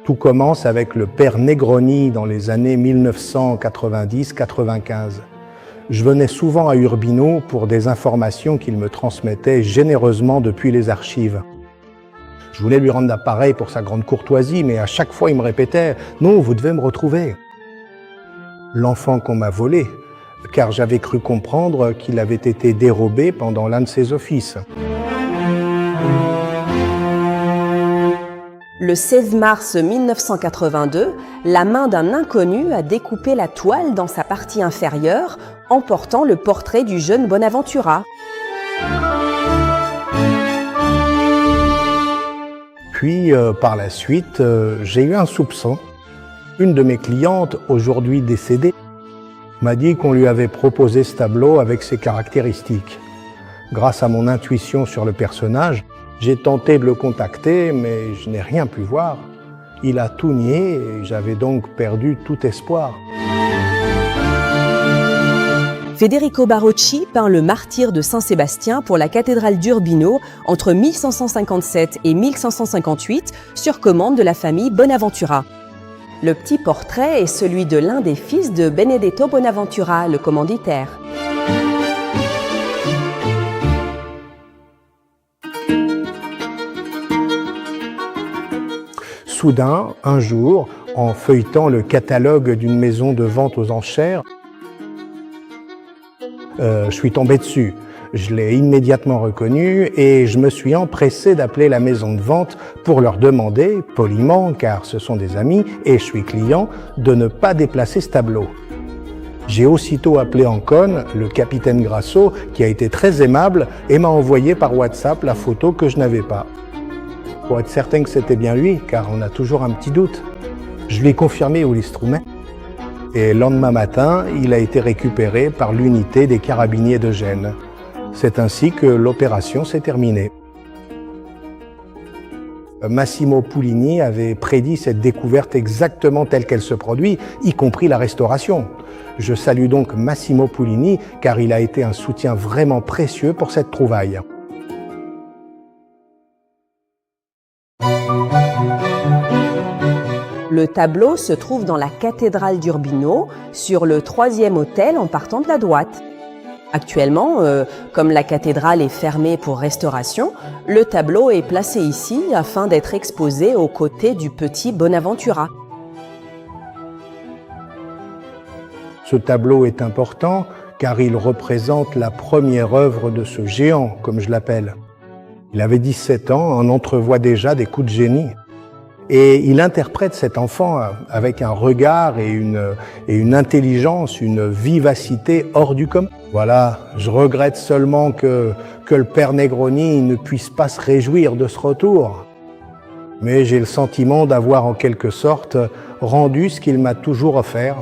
Tout commence avec le père Negroni dans les années 1990-95. Je venais souvent à Urbino pour des informations qu'il me transmettait généreusement depuis les archives. Je voulais lui rendre l'appareil pour sa grande courtoisie, mais à chaque fois il me répétait « Non, vous devez me retrouver ». L'enfant qu'on m'a volé, car j'avais cru comprendre qu'il avait été dérobé pendant l'un de ses offices. Le 16 mars 1982, la main d'un inconnu a découpé la toile dans sa partie inférieure, emportant le portrait du jeune Bonaventura. Puis, par la suite, j'ai eu un soupçon. Une de mes clientes, aujourd'hui décédée, m'a dit qu'on lui avait proposé ce tableau avec ses caractéristiques. Grâce à mon intuition sur le personnage, j'ai tenté de le contacter, mais je n'ai rien pu voir. Il a tout nié et j'avais donc perdu tout espoir. Federico Barocci peint le martyre de Saint-Sébastien pour la cathédrale d'Urbino entre 1557 et 1558 sur commande de la famille Bonaventura. Le petit portrait est celui de l'un des fils de Benedetto Bonaventura, le commanditaire. Soudain, un jour, en feuilletant le catalogue d'une maison de vente aux enchères, je suis tombé dessus. Je l'ai immédiatement reconnu et je me suis empressé d'appeler la maison de vente pour leur demander, poliment, car ce sont des amis et je suis client, de ne pas déplacer ce tableau. J'ai aussitôt appelé en conne le capitaine Grasso, qui a été très aimable et m'a envoyé par WhatsApp la photo que je n'avais pas. Pour être certain que c'était bien lui, car on a toujours un petit doute. Je lui ai confirmé où il se trouvait. Et le lendemain matin, il a été récupéré par l'unité des carabiniers de Gênes. C'est ainsi que l'opération s'est terminée. Massimo Pullini avait prédit cette découverte exactement telle qu'elle se produit, y compris la restauration. Je salue donc Massimo Pullini, car il a été un soutien vraiment précieux pour cette trouvaille. Le tableau se trouve dans la cathédrale d'Urbino, sur le 3e autel en partant de la droite. Actuellement, comme la cathédrale est fermée pour restauration, le tableau est placé ici afin d'être exposé aux côtés du petit Bonaventura. Ce tableau est important car il représente la première œuvre de ce géant, comme je l'appelle. Il avait 17 ans, on entrevoit déjà des coups de génie. Et il interprète cet enfant avec un regard et une intelligence, une vivacité hors du commun. Voilà, je regrette seulement que le père Negroni ne puisse pas se réjouir de ce retour. Mais j'ai le sentiment d'avoir en quelque sorte rendu ce qu'il m'a toujours offert.